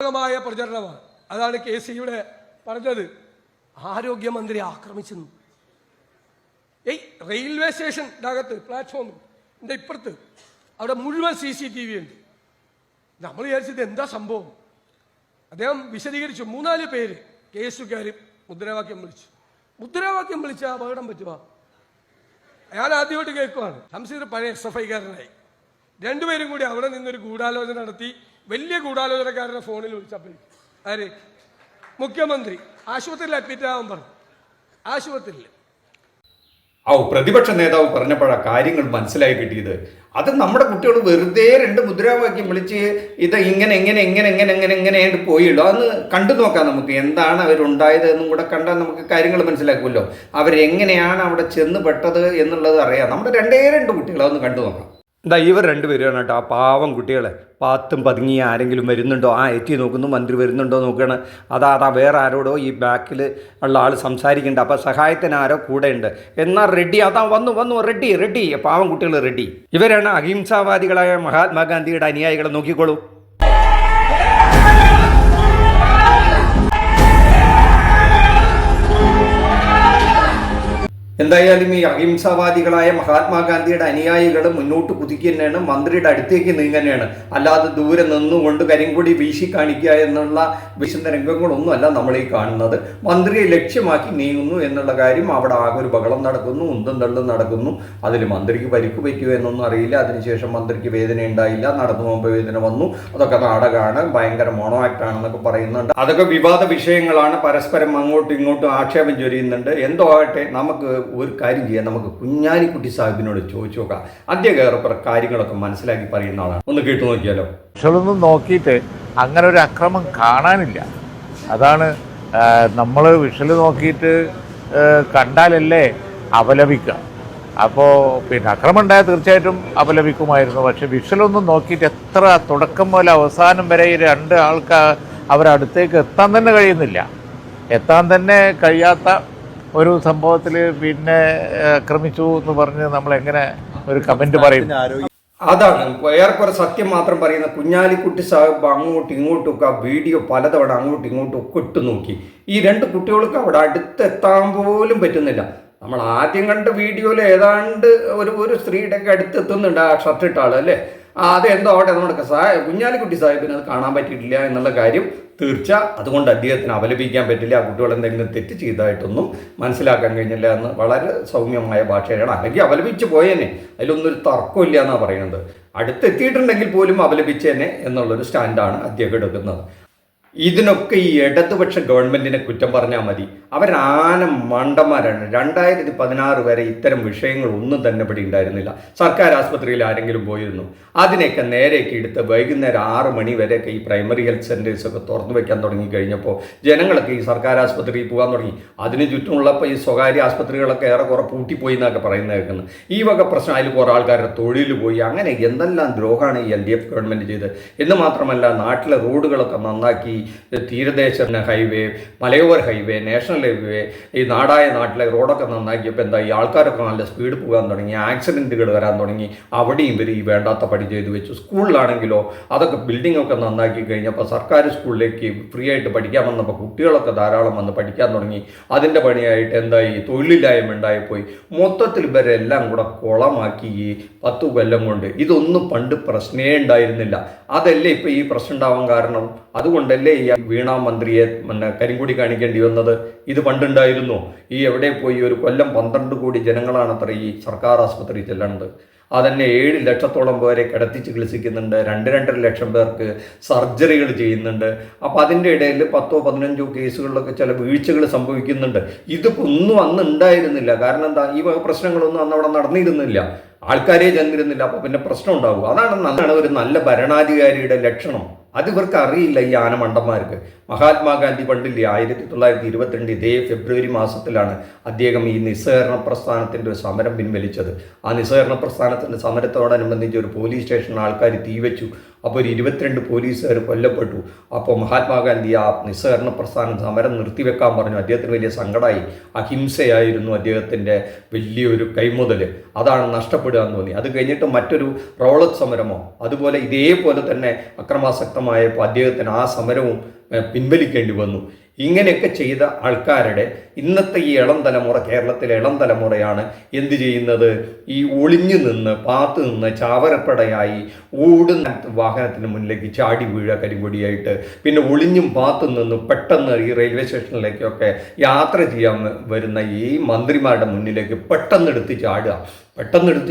മായ പ്രചരണമാണ്. അതാണ് KC-യുടെ പറഞ്ഞത്. ആരോഗ്യമന്ത്രി ആക്രമിച്ചെന്നു. റെയിൽവേ സ്റ്റേഷൻ്റെ അകത്ത് പ്ലാറ്റ്ഫോമിൻ്റെ ഇപ്പുറത്ത് അവിടെ മുഴുവൻ CCTV ഉണ്ട്. നമ്മൾ വിചാരിച്ചത് എന്താ സംഭവം. അദ്ദേഹം വിശദീകരിച്ചു. 3-4 പേര് KSUകാർ മുദ്രാവാക്യം വിളിച്ചു. മുദ്രാവാക്യം വിളിച്ച അപകടം പറ്റുക. ഞാൻ ആദ്യമായിട്ട് കേൾക്കുവാണ്. ശംസീർ പഴയ SFI-കാരനായി. രണ്ടുപേരും കൂടി അവിടെ നിന്നൊരു ഗൂഢാലോചന നടത്തി. വലിയ ഗൂഢാലോചനക്കാരനെ ഫോണിൽ വിളിച്ചപ്പോൾ ആര് മുഖ്യമന്ത്രി ആശുപത്രിയിൽ അഡ്മിറ്റ് ആവാൻ പറഞ്ഞു. ആശുപത്രിയിൽ പ്രതിപക്ഷ നേതാവ് പറഞ്ഞപ്പോഴാണ് കാര്യങ്ങൾ മനസ്സിലായി കിട്ടിയത്. അത് നമ്മുടെ കുട്ടികൾ വെറുതെ 2 മുദ്രാവാക്യം വിളിച്ച് ഇത് ഇങ്ങനെ പോയുള്ളൂ. അതൊന്ന് കണ്ടു നോക്കാം. നമുക്ക് എന്താണ് അവരുണ്ടായത് എന്നും കൂടെ കണ്ടാൽ നമുക്ക് കാര്യങ്ങൾ മനസ്സിലാക്കുമല്ലോ. അവരെങ്ങനെയാണ് അവിടെ ചെന്ന് പെട്ടത് എന്നുള്ളത് അറിയാം. നമ്മുടെ 2 കുട്ടികൾ അതൊന്ന് കണ്ടു നോക്കാം. ഇവർ 2 പേരാണ് കേട്ടോ. ആ പാവം കുട്ടികളെ പാത്തും പതുങ്ങി ആരെങ്കിലും വരുന്നുണ്ടോ, എത്തി നോക്കുന്നു, മന്ത്രി വരുന്നുണ്ടോ നോക്കുകയാണ്. അതാ വേറെ ആരോടോ ഈ ബാക്കിൽ ഉള്ള ആൾ സംസാരിക്കുന്നുണ്ട്. അപ്പോൾ സഹായത്തിന് ആരോ കൂടെ ഉണ്ട്. എന്നാൽ റെഡി, അതാ വന്നു റെഡി. പാവം കുട്ടികൾ റെഡി. ഇവരാണ് അഹിംസാവാദികളായ മഹാത്മാഗാന്ധിയുടെ അനുയായികളെ. നോക്കിക്കോളൂ. എന്തായാലും ഈ അഹിംസാവാദികളായ മഹാത്മാഗാന്ധിയുടെ അനുയായികൾ മുന്നോട്ട് കുതിക്കുന്നതാണ്, മന്ത്രിയുടെ അടുത്തേക്ക് നീങ്ങുകയാണ്. അല്ലാതെ ദൂരെ നിന്നുകൊണ്ട് കരിങ്കൊടി വീശി കാണിക്കുക എന്നുള്ള വിശുദ്ധ രംഗങ്ങളൊന്നും അല്ല നമ്മൾ ഈ കാണുന്നത്. മന്ത്രിയെ ലക്ഷ്യമാക്കി നീങ്ങുന്നു എന്നുള്ള കാര്യം. അവിടെ ആകെ ഒരു ബഹളം നടക്കുന്നു, ഉന്തും തള്ളും നടക്കുന്നു. അതിൽ മന്ത്രിക്ക് പരിക്ക് പറ്റുമോ എന്നൊന്നും അറിയില്ല. അതിനുശേഷം മന്ത്രിക്ക് വേദന ഉണ്ടായില്ല, നടന്നു പോകുമ്പോൾ വേദന വന്നു. അതൊക്കെ നാടകമാണ്, ഭയങ്കര മോണോ ആക്ടാണെന്നൊക്കെ പറയുന്നുണ്ട്. അതൊക്കെ വിവാദ വിഷയങ്ങളാണ്. പരസ്പരം അങ്ങോട്ടും ഇങ്ങോട്ടും ആക്ഷേപം ചൊരിയുന്നുണ്ട്. എന്തോ ആകട്ടെ, നമുക്ക് ഒരു കാര്യം ചെയ്യാം. നമുക്ക് കുഞ്ഞാലിക്കുട്ടി സാഹിബിനോട് ചോദിച്ചു നോക്കാം. അദ്ദേഹം കാര്യങ്ങളൊക്കെ മനസ്സിലാക്കി പറയുന്ന ആളാണ്. ഒന്ന് കേട്ടു നോക്കിയാലോ. വിഷലൊന്നും നോക്കിയിട്ട് അങ്ങനെ ഒരു അക്രമം കാണാനില്ല. അതാണ് നമ്മൾ വിഷൽ നോക്കിയിട്ട് കണ്ടാലല്ലേ അപലപിക്കുക. അപ്പോൾ അക്രമം ഉണ്ടായാൽ തീർച്ചയായിട്ടും അപലപിക്കുമായിരുന്നു. പക്ഷെ വിഷലൊന്നും നോക്കിയിട്ട് എത്ര തുടക്കം മുതൽ അവസാനം വരെ ഈ 2 ആൾക്ക് അവരടുത്തേക്ക് എത്താൻ തന്നെ കഴിയുന്നില്ല. എത്താൻ തന്നെ കഴിയാത്ത ഒരു സംഭവത്തിൽ ആക്രമിച്ചു എന്ന് പറഞ്ഞ് നമ്മൾ എങ്ങനെ ഒരു കമന്റ് പറയും? അതാണ് ഏറെക്കുറെ സത്യം മാത്രം പറയുന്ന കുഞ്ഞാലിക്കുട്ടി സാഹിബ്. അങ്ങോട്ടും ഇങ്ങോട്ടും ഒക്കെ ആ വീഡിയോ പലതവണ അങ്ങോട്ടും ഇങ്ങോട്ടും ഒക്കെ ഇട്ട് നോക്കി. ഈ 2 കുട്ടികൾക്ക് അവിടെ അടുത്തെത്താൻ പോലും പറ്റുന്നില്ല. നമ്മൾ ആദ്യം കണ്ട വീഡിയോയിൽ ഏതാണ്ട് ഒരു സ്ത്രീയുടെ ഒക്കെ അടുത്തെത്തുന്നുണ്ട്, ആ ഷർട്ട് ഇട്ട ആൾ അല്ലേ. അതെന്തോ ആവട്ടെ, നമ്മുടെ കുഞ്ഞാലിക്കുട്ടി സാഹിബിന് അത് കാണാൻ പറ്റിയിട്ടില്ല എന്നുള്ള കാര്യം തീർച്ച. അതുകൊണ്ട് അദ്ദേഹത്തിന് അപലപിക്കാൻ പറ്റില്ല. ആ കുട്ടികൾ എന്തെങ്കിലും തെറ്റ് ചെയ്തതായിട്ടൊന്നും മനസ്സിലാക്കാൻ കഴിഞ്ഞില്ല എന്ന് വളരെ സൗമ്യമായ ഭാഷയിലാണ്. അല്ലെങ്കിൽ അപലപിച്ച് പോയേനെ, അതിലൊന്നും ഒരു തർക്കമില്ല എന്നാണ് പറയുന്നത്. അടുത്തെത്തിയിട്ടുണ്ടെങ്കിൽ പോലും അപലപിച്ചേനെ എന്നുള്ളൊരു സ്റ്റാൻഡാണ് അദ്ദേഹം എടുക്കുന്നത്. ഇതിനൊക്കെ ഈ ഇടതുപക്ഷ ഗവൺമെൻറ്റിനെ കുറ്റം പറഞ്ഞാൽ മതി. അവരാന മണ്ടന്മാരാണ്. 2016 വരെ ഇത്തരം വിഷയങ്ങളൊന്നും തന്നെ ഇവിടെ ഉണ്ടായിരുന്നില്ല. സർക്കാർ ആശുപത്രിയിൽ ആരെങ്കിലും പോയിരുന്നു, അതിനെയൊക്കെ നേരെയൊക്കെ എടുത്ത് വൈകുന്നേരം 6 മണി വരെയൊക്കെ ഈ പ്രൈമറി ഹെൽത്ത് സെൻറ്റേഴ്സൊക്കെ തുറന്നു വയ്ക്കാൻ തുടങ്ങിക്കഴിഞ്ഞപ്പോൾ ജനങ്ങളൊക്കെ ഈ സർക്കാർ ആശുപത്രിയിൽ പോകാൻ തുടങ്ങി. അതിന് ചുറ്റുമുള്ളപ്പോൾ ഈ സ്വകാര്യ ആശുപത്രികളൊക്കെ ഏറെക്കുറെ പൂട്ടിപ്പോയി എന്നൊക്കെ പറയുന്നത് കേൾക്കുന്നത്. ഈ വക പ്രശ്നം അതിൽ കുറേ ആൾക്കാരുടെ തൊഴിൽ പോയി. അങ്ങനെ എന്തെല്ലാം ദ്രോഹമാണ് ഈ LDF ഗവൺമെൻറ് ചെയ്തത് എന്ന് മാത്രമല്ല, നാട്ടിലെ റോഡുകളൊക്കെ നന്നാക്കി. തീരദേശ ഹൈവേ, മലയോര ഹൈവേ, നാഷണൽ ഹൈവേ, ഈ നാടായ നാട്ടിലെ റോഡൊക്കെ നന്നാക്കിയപ്പോൾ എന്താ, ഈ ആൾക്കാരൊക്കെ നല്ല സ്പീഡ് പോകാൻ തുടങ്ങി, ആക്സിഡൻറ്റുകൾ വരാൻ തുടങ്ങി. അവിടെയും ഇവർ ഈ വേണ്ടാത്ത പണി ചെയ്തു വെച്ചു. സ്കൂളിലാണെങ്കിലോ അതൊക്കെ ബിൽഡിങ്ങൊക്കെ നന്നാക്കി കഴിഞ്ഞപ്പോൾ സർക്കാർ സ്കൂളിലേക്ക് ഫ്രീ ആയിട്ട് പഠിക്കാൻ വന്നപ്പോൾ കുട്ടികളൊക്കെ ധാരാളം വന്ന് പഠിക്കാൻ തുടങ്ങി. അതിൻ്റെ പണിയായിട്ട് എന്തായി, തൊഴിലില്ലായ്മ ഉണ്ടായിപ്പോയി. മൊത്തത്തിൽ ഇവരെല്ലാം കൂടെ കുളമാക്കി ഈ 10 കൊല്ലം കൊണ്ട്. ഇതൊന്നും പണ്ട് പ്രശ്നമേ ഉണ്ടായിരുന്നില്ല. അതല്ലേ ഇപ്പോൾ ഈ പ്രശ്നം ഉണ്ടാവാൻ കാരണം. അതുകൊണ്ടല്ലേ ഈ വീണാ മന്ത്രിയെ കരിങ്കൊടി കാണിക്കേണ്ടി വന്നത്. ഇത് പണ്ടുണ്ടായിരുന്നു. ഈ എവിടെ പോയി ഒരു കൊല്ലം 12 കോടി ജനങ്ങളാണത്ര ഈ സർക്കാർ ആശുപത്രി ചെല്ലുന്നത്. അതന്നെ 7 ലക്ഷത്തോളം പേരെ കിടത്തി ചികിത്സിക്കുന്നുണ്ട്. 2-2.5 ലക്ഷം പേർക്ക് സർജറികൾ ചെയ്യുന്നുണ്ട്. അപ്പോൾ അതിൻ്റെ ഇടയിൽ 10-15 കേസുകളിലൊക്കെ ചില വീഴ്ചകൾ സംഭവിക്കുന്നുണ്ട്. ഇതിപ്പോൾ ഒന്നും അന്ന് ഉണ്ടായിരുന്നില്ല. കാരണം എന്താ, ഈ പ്രശ്നങ്ങളൊന്നും അന്ന് അവിടെ നടന്നിരുന്നില്ല. ആൾക്കാരെ ചെന്നിരുന്നില്ല. അപ്പോൾ പിന്നെ പ്രശ്നം ഉണ്ടാവും. അതാണ് ഒരു നല്ല ഭരണാധികാരിയുടെ ലക്ഷണം. അത് ഇവർക്ക് അറിയില്ല, ഈ ആനമണ്ടന്മാർക്ക്. മഹാത്മാഗാന്ധി പണ്ടില്ലേ 1922 ഇതേ ഫെബ്രുവരി മാസത്തിലാണ് അദ്ദേഹം ഈ നിസ്സഹകരണ പ്രസ്ഥാനത്തിൻ്റെ ഒരു സമരം പിൻവലിച്ചത്. ആ നിസ്സഹകരണ പ്രസ്ഥാനത്തിൻ്റെ സമരത്തോടനുബന്ധിച്ച് ഒരു പോലീസ് സ്റ്റേഷനിൽ ആൾക്കാർ തീവച്ചു. അപ്പോൾ ഒരു 22 പോലീസുകാർ കൊല്ലപ്പെട്ടു. അപ്പോൾ മഹാത്മാഗാന്ധി ആ നിസ്സഹകരണ പ്രസ്ഥാനം സമരം നിർത്തിവെക്കാൻ പറഞ്ഞു. അദ്ദേഹത്തിന് വലിയ സങ്കടമായി. അഹിംസയായിരുന്നു അദ്ദേഹത്തിൻ്റെ വലിയൊരു കൈമുതൽ, അതാണ് നഷ്ടപ്പെടുക എന്ന് തോന്നി. അത് കഴിഞ്ഞിട്ട് മറ്റൊരു റോളത്ത് സമരമോ അതുപോലെ ഇതേപോലെ തന്നെ അക്രമാസക്തമായപ്പോൾ അദ്ദേഹത്തിന് ആ സമരവും പിൻവലിക്കേണ്ടി വന്നു. ഇങ്ങനെയൊക്കെ ചെയ്ത ആൾക്കാരുടെ ഇന്നത്തെ ഈ ഇളം തലമുറ, കേരളത്തിലെ ഇളം തലമുറയാണ് എന്ത് ചെയ്യുന്നത്? ഈ ഒളിഞ്ഞു നിന്ന് പാത്ത് നിന്ന് ചാവരപ്പടയായി ഓടുന്ന വാഹനത്തിന് മുന്നിലേക്ക് ചാടി വീഴുക കരിങ്കൊടിയായിട്ട്. പിന്നെ ഒളിഞ്ഞും പാത്തും നിന്ന് പെട്ടെന്ന് ഈ റെയിൽവേ സ്റ്റേഷനിലേക്കൊക്കെ യാത്ര ചെയ്യാൻ വരുന്ന ഈ മന്ത്രിമാരുടെ മുന്നിലേക്ക് പെട്ടെന്നെടുത്ത്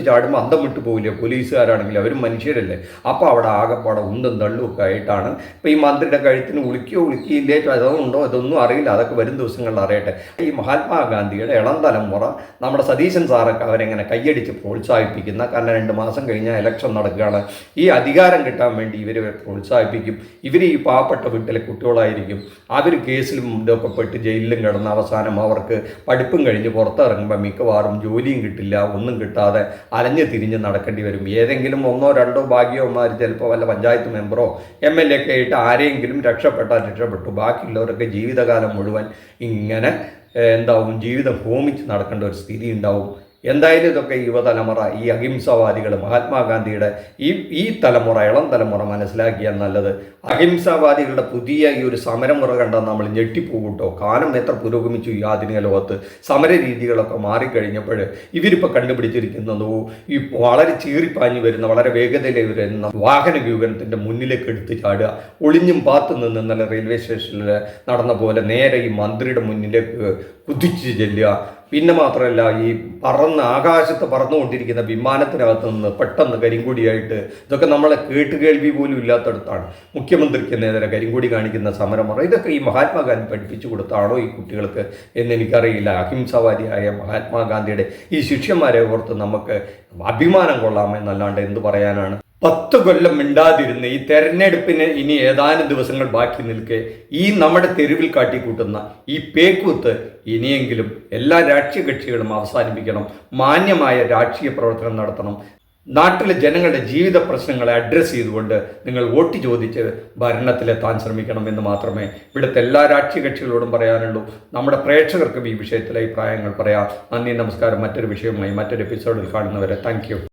ചാടുമ്പോൾ അന്തം വിട്ടു പോകില്ല. പോലീസുകാരാണെങ്കിൽ അവരും മനുഷ്യരല്ലേ. അപ്പോൾ അവിടെ ആകെപ്പാടെ ഉന്തും തള്ളുമൊക്കെ ആയിട്ടാണ്. ഇപ്പോൾ ഈ മന്ത്രിയുടെ കഴുത്തിന് ഉളുക്കിയില്ലേ അതുണ്ടോ ഇതൊന്നും അറിയില്ല. അതൊക്കെ വരും ദിവസങ്ങളിൽ അറിയട്ടെ. ഈ മഹാത്മാഗാന്ധിയുടെ ഇളം തലമുറ നമ്മുടെ സതീശൻ സാറൊക്കെ അവരെങ്ങനെ കൈയടിച്ച് പ്രോത്സാഹിപ്പിക്കുന്ന, കാരണം 2 മാസം കഴിഞ്ഞാൽ ഇലക്ഷൻ നടക്കുകയാണ്. ഈ അധികാരം കിട്ടാൻ വേണ്ടി ഇവരെ പ്രോത്സാഹിപ്പിക്കും. ഇവർ ഈ പാവപ്പെട്ട വീട്ടിലെ കുട്ടികളായിരിക്കും. അവർ കേസിലും ഇതൊക്കെ പെട്ട് ജയിലിലും കിടന്ന് അവസാനം അവർക്ക് പഠിപ്പും കഴിഞ്ഞ് പുറത്തിറങ്ങുമ്പോൾ മിക്കവാറും ജോലിയും കിട്ടില്ല, ഒന്നും കിട്ടാതെ അലഞ്ഞു തിരിഞ്ഞ് നടക്കേണ്ടി വരും. ഏതെങ്കിലും 1 or 2 ഭാഗ്യവന്മാർ ചിലപ്പോൾ വല്ല പഞ്ചായത്ത് മെമ്പറോ MLA ഒക്കെ ആയിട്ട് ആരെങ്കിലും രക്ഷപ്പെട്ടാൽ രക്ഷപ്പെട്ടു. ബാക്കിയുള്ളവരൊക്കെ ജീവിതകാലം മുഴുവൻ ഇങ്ങനെ ജീവിതം ഹോമിച്ച് നടക്കേണ്ട ഒരു സ്ഥിതി ഉണ്ടാവും. എന്തായാലും ഇതൊക്കെ യുവതലമുറ, ഈ അഹിംസാവാദികൾ, മഹാത്മാഗാന്ധിയുടെ ഈ തലമുറ, ഇളം തലമുറ മനസ്സിലാക്കിയാൽ നല്ലത്. അഹിംസാവാദികളുടെ പുതിയ ഈ ഒരു സമരമുറ കണ്ടാൽ നമ്മൾ ഞെട്ടിപ്പോകും കേട്ടോ. കാലം എത്ര പുരോഗമിച്ചു ഈ ആധുനിക ലോകത്ത്. സമര രീതികളൊക്കെ മാറിക്കഴിഞ്ഞപ്പോൾ ഇവരിപ്പോൾ കണ്ടുപിടിച്ചിരിക്കുന്നതോ ഈ വളരെ ചീറിപ്പാഞ്ഞു വരുന്ന, വളരെ വേഗതയിൽ വരുന്ന വാഹന വ്യൂഹത്തിൻ്റെ മുന്നിലേക്ക് എടുത്ത് ചാടുക, ഒളിഞ്ഞും പാത്തു നിന്ന് ഇന്നലെ റെയിൽവേ സ്റ്റേഷനിൽ നടന്ന പോലെ നേരെ ഈ മന്ത്രിയുടെ മുന്നിലേക്ക് കുതിച്ചു ചെല്ലുക. പിന്നെ മാത്രമല്ല, ഈ ആകാശത്ത് പറന്നുകൊണ്ടിരിക്കുന്ന വിമാനത്തിനകത്ത് നിന്ന് പെട്ടെന്ന് കരിങ്കൊടിയായിട്ട്, ഇതൊക്കെ നമ്മളെ കേട്ടുകേൾവി പോലും ഇല്ലാത്തടത്താണ് മുഖ്യമന്ത്രിക്ക് നേരെ കരിങ്കൊടി കാണിക്കുന്ന സമരമുറ. ഇതൊക്കെ ഈ മഹാത്മാഗാന്ധി പഠിപ്പിച്ചു കൊടുത്താണോ ഈ കുട്ടികൾക്ക് എന്ന് എനിക്കറിയില്ല. അഹിംസാവാദിയായ മഹാത്മാഗാന്ധിയുടെ ഈ ശിഷ്യന്മാരെ ഓർത്ത് നമുക്ക് അഭിമാനം കൊള്ളാമെന്നല്ലാണ്ട് എന്ത് പറയാനാണ്. 10 കൊല്ലം മിണ്ടാതിരുന്ന് ഈ തെരഞ്ഞെടുപ്പിന് ഇനി ഏതാനും ദിവസങ്ങൾ ബാക്കി നിൽക്കെ ഈ നമ്മുടെ തെരുവിൽ കാട്ടിക്കൂട്ടുന്ന ഈ പേക്കൂത്ത് ഇനിയെങ്കിലും എല്ലാ രാഷ്ട്രീയ കക്ഷികളും അവസാനിപ്പിക്കണം. മാന്യമായ രാഷ്ട്രീയ പ്രവർത്തനം നടത്തണം. നാട്ടിലെ ജനങ്ങളുടെ ജീവിത പ്രശ്നങ്ങളെ അഡ്രസ്സ് ചെയ്തുകൊണ്ട് നിങ്ങൾ വോട്ട് ചോദിച്ച് ഭരണത്തിലെത്താൻ ശ്രമിക്കണം എന്ന് മാത്രമേ ഇവിടുത്തെ എല്ലാ രാഷ്ട്രീയ കക്ഷികളോടും പറയാനുള്ളൂ. നമ്മുടെ പ്രേക്ഷകർക്കും ഈ വിഷയത്തിലെ അഭിപ്രായങ്ങൾ പറയാം. നന്ദി, നമസ്കാരം. മറ്റൊരു വിഷയവുമായി മറ്റൊരു എപ്പിസോഡിൽ കാണുന്നവരെ താങ്ക് യു.